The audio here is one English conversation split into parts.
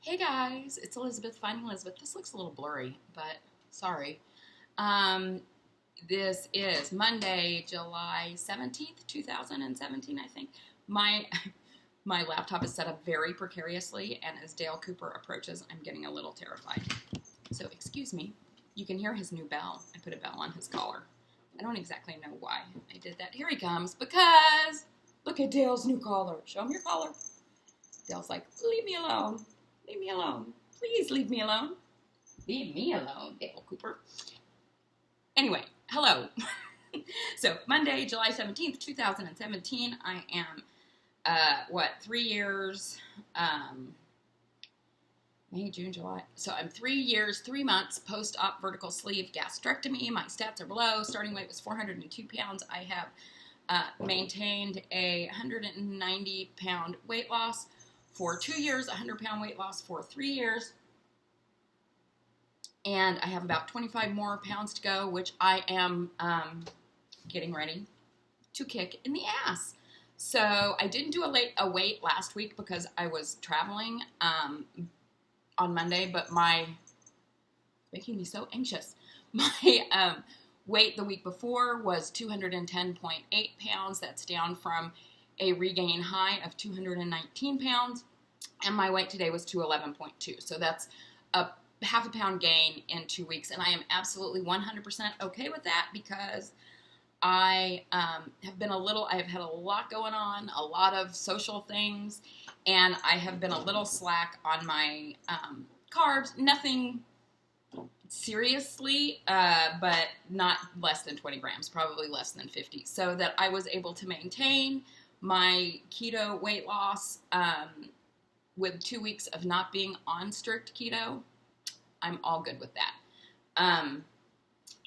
Hey guys, it's Elizabeth, Finding Elizabeth. This looks a little blurry, but sorry. Um, this is Monday, July 17th, 2017, I think. My my laptop is set up very precariously, and as Dale Cooper approaches, I'm getting a little terrified. So excuse me. You can hear his new bell. I put a bell on his collar. I don't exactly know why I did that. Here he comes, because look at Dale's new collar. Show him your collar. Dale's like, leave me alone. Leave me alone. Please leave me alone. Leave me alone, Dale Cooper. Anyway, hello. So, Monday, July 17th, 2017, I am, 3 years, May, June, July. So, I'm 3 years, 3 months post-op vertical sleeve gastrectomy. My stats are below. Starting weight was 402 pounds. I have maintained a 190-pound weight loss for 2 years, 100-pound weight loss for 3 years, and I have about 25 more pounds to go, which I am getting ready to kick in the ass. So I didn't do a weight last week because I was traveling on Monday, but making me so anxious. My weight the week before was 210.8 pounds. That's down from a regain high of 219 pounds, and my weight today was 211.2. So that's a half a pound gain in 2 weeks, and I am absolutely 100% okay with that because I have had a lot going on, a lot of social things, and I have been a little slack on my carbs. Nothing seriously, but not less than 20 grams, probably less than 50, so that I was able to maintain my keto weight loss with 2 weeks of not being on strict keto. I'm all good with that.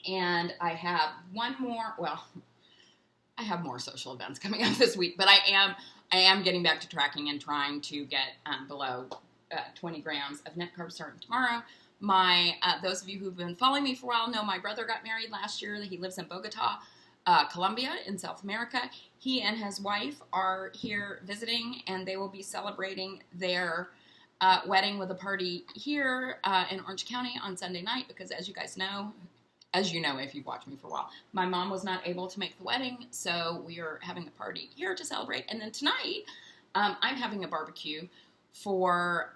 And I have I have more social events coming up this week, but I am getting back to tracking and trying to get below 20 grams of net carbs starting tomorrow. Those of you who've been following me for a while know my brother got married last year. He lives in Bogota, Colombia in South America. He and his wife are here visiting, and they will be celebrating their wedding with a party here in Orange County on Sunday night because, as you know if you've watched me for a while, my mom was not able to make the wedding, so we are having a party here to celebrate. And then tonight, I'm having a barbecue for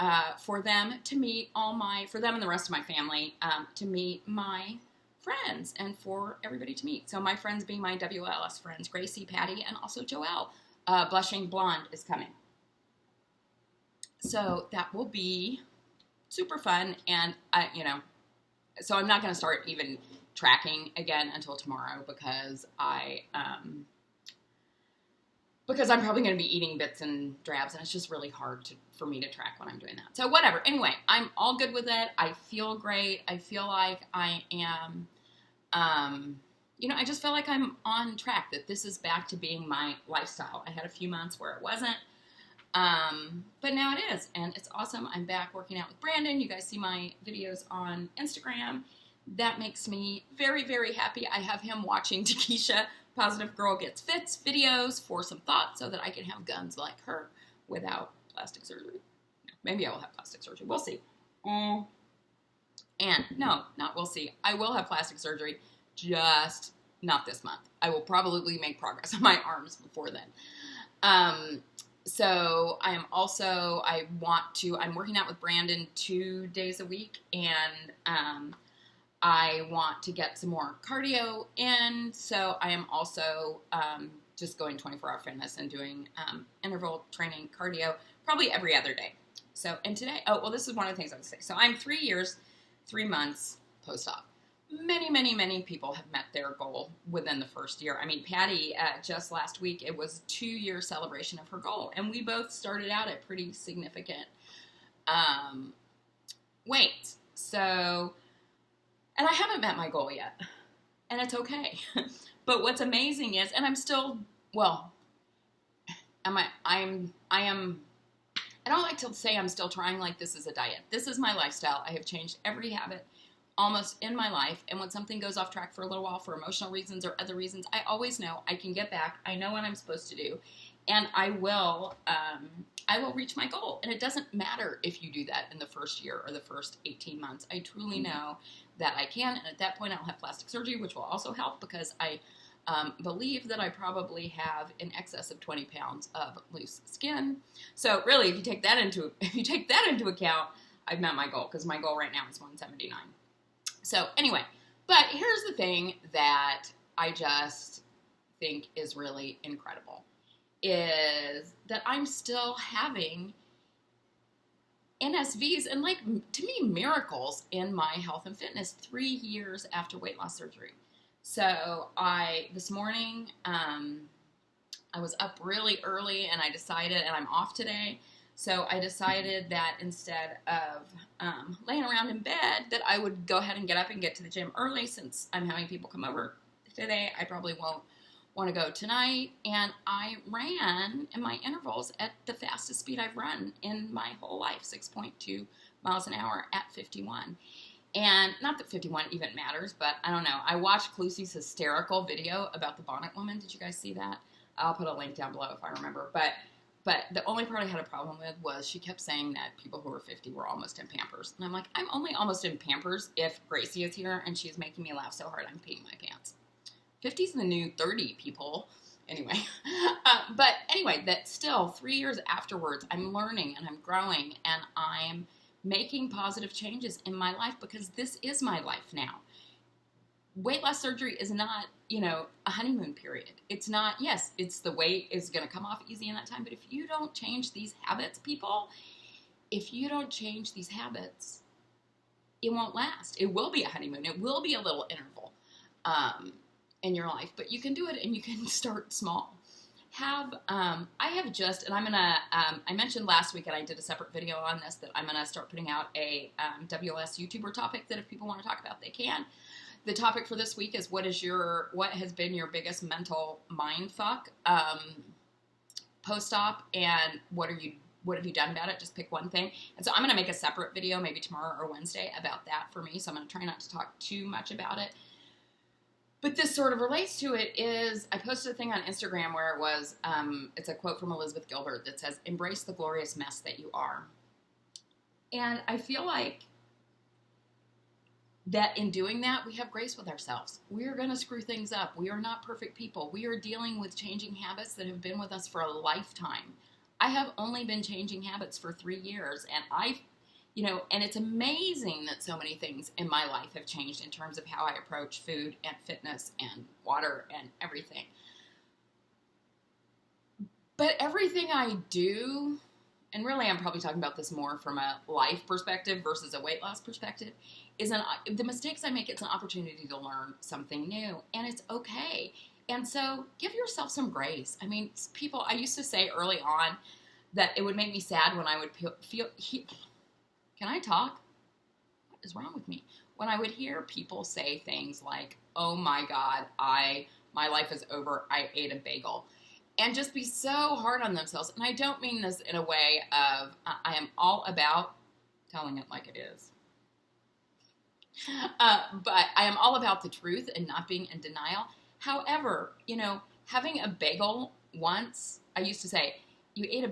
them to meet for them and the rest of my family to meet my friends and for everybody to meet. So my friends being my WLS friends, Gracie, Patty, and also Joelle. Blushing Blonde is coming. So that will be super fun, and so I'm not going to start even tracking again until tomorrow because I'm probably going to be eating bits and drabs, and it's just really hard for me to track when I'm doing that. So whatever. Anyway, I'm all good with it. I feel great. I feel like I am, I just feel like I'm on track, that this is back to being my lifestyle. I had a few months where it wasn't. But now it is, and it's awesome. I'm back working out with Brandon. You guys see my videos on Instagram. That makes me very, very happy. I have him watching Takesha, Positive Girl Gets Fits videos for some thoughts so that I can have guns like her without plastic surgery. Maybe I will have plastic surgery. We'll see. We'll see. I will have plastic surgery, just not this month. I will probably make progress on my arms before then. So I'm working out with Brandon 2 days a week, and I want to get some more cardio in. So I am also just going 24-hour fitness and doing interval training cardio probably every other day. So, and today, this is one of the things I would say. So I'm 3 years, 3 months post-op. Many, many, many people have met their goal within the first year. I mean, Patty, just last week, it was a 2-year celebration of her goal. And we both started out at pretty significant weights. So, and I haven't met my goal yet. And it's okay. But what's amazing is, and I'm still, I don't like to say I'm still trying like this is a diet. This is my lifestyle. I have changed every habit almost in my life, and when something goes off track for a little while for emotional reasons or other reasons, I always know I can get back. I know what I'm supposed to do, And I will reach my goal. And it doesn't matter if you do that in the first year or the first 18 months. I truly know that I can. And at that point, I'll have plastic surgery, which will also help because I believe that I probably have in excess of 20 pounds of loose skin. So really, if you take that into account, I've met my goal because my goal right now is 179. So anyway, but here's the thing that I just think is really incredible is that I'm still having NSVs and, like, to me, miracles in my health and fitness 3 years after weight loss surgery. So this morning, I was up really early and I decided, and I'm off today, so I decided that instead of laying around in bed, that I would go ahead and get up and get to the gym early. Since I'm having people come over today, I probably won't want to go tonight. And I ran in my intervals at the fastest speed I've run in my whole life, 6.2 miles an hour at 51. And not that 51 even matters, but I don't know. I watched Clusy's hysterical video about the bonnet woman. Did you guys see that? I'll put a link down below if I remember. But the only part I had a problem with was she kept saying that people who were 50 were almost in Pampers. And I'm like, I'm only almost in Pampers if Gracie is here and she's making me laugh so hard I'm peeing my pants. 50's the new 30, people. Anyway. But anyway, that still, 3 years afterwards, I'm learning and I'm growing and I'm making positive changes in my life because this is my life now. Weight loss surgery is not, a honeymoon period. It's not, yes, it's the weight is going to come off easy in that time, but if you don't change these habits, people, if you don't change these habits, it won't last. It will be a honeymoon. It will be a little interval in your life, but you can do it and you can start small. I mentioned last week, and I did a separate video on this, that I'm going to start putting out a WLS YouTuber topic that if people want to talk about, they can. The topic for this week is what has been your biggest mental mind fuck post-op, and what have you done about it? Just pick one thing. And so I'm going to make a separate video, maybe tomorrow or Wednesday, about that for me. So I'm going to try not to talk too much about it. But this sort of relates to it. I posted a thing on Instagram where it was, it's a quote from Elizabeth Gilbert that says, "Embrace the glorious mess that you are." And I feel like that in doing that, we have grace with ourselves. We are going to screw things up. We are not perfect people. We are dealing with changing habits that have been with us for a lifetime. I have only been changing habits for 3 years, and and it's amazing that so many things in my life have changed in terms of how I approach food and fitness and water and everything. But everything I do, and really I'm probably talking about this more from a life perspective versus a weight loss perspective, the mistakes I make, it's an opportunity to learn something new, and it's okay. And so give yourself some grace. I mean, people, I used to say early on that it would make me sad when I would can I talk? What is wrong with me? When I would hear people say things like, "Oh my God, my life is over, I ate a bagel," and just be so hard on themselves. And I don't mean this in a way of, I am all about telling it like it is. But I am all about the truth and not being in denial. However, having a bagel once, I used to say, you ate a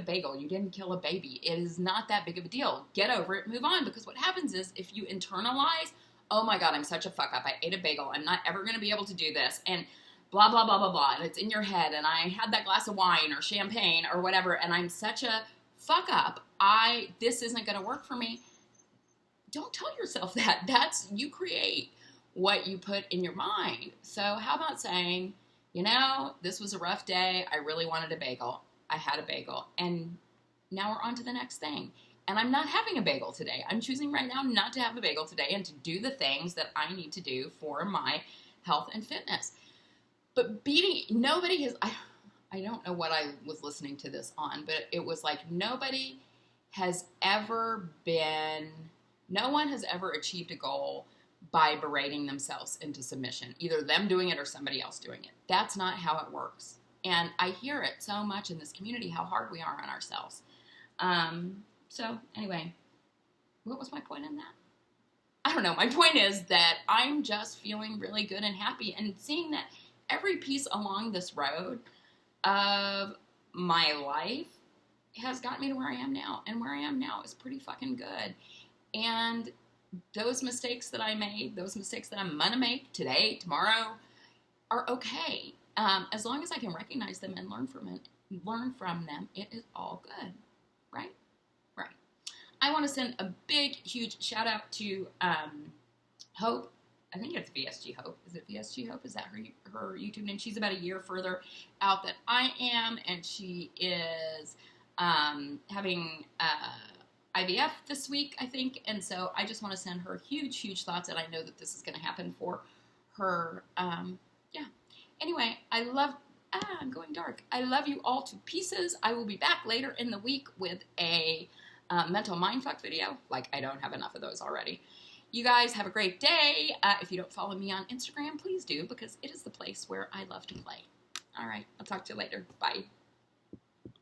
bagel, you didn't kill a baby. It is not that big of a deal. Get over it, move on. Because what happens is if you internalize, "Oh my God, I'm such a fuck up. I ate a bagel. I'm not ever going to be able to do this." And blah, blah, blah, blah, blah. And it's in your head. And I had that glass of wine or champagne or whatever. And I'm such a fuck up. This isn't going to work for me. Don't tell yourself that. You create what you put in your mind. So how about saying, this was a rough day. I really wanted a bagel. I had a bagel. And now we're on to the next thing. And I'm not having a bagel today. I'm choosing right now not to have a bagel today and to do the things that I need to do for my health and fitness. But nobody has, I don't know what I was listening to this on, but it was like no one has ever achieved a goal by berating themselves into submission, either them doing it or somebody else doing it. That's not how it works. And I hear it so much in this community, how hard we are on ourselves. So anyway, what was my point in that? I don't know. My point is that I'm just feeling really good and happy and seeing that every piece along this road of my life has gotten me to where I am now. And where I am now is pretty fucking good. And those mistakes that I made, those mistakes that I'm gonna make today, tomorrow, are okay. As long as I can recognize them and learn from them, it is all good, right? Right. I want to send a big, huge shout out to Hope. I think it's VSG Hope. Is it VSG Hope? Is that her YouTube name? She's about a year further out than I am, and she is having IVF this week, I think. And so I just want to send her huge, huge thoughts, and I know that this is going to happen for her. Yeah. Anyway, I'm going dark. I love you all to pieces. I will be back later in the week with a mental mindfuck video. Like, I don't have enough of those already. You guys have a great day. If you don't follow me on Instagram, please do, because it is the place where I love to play. All right, I'll talk to you later. Bye.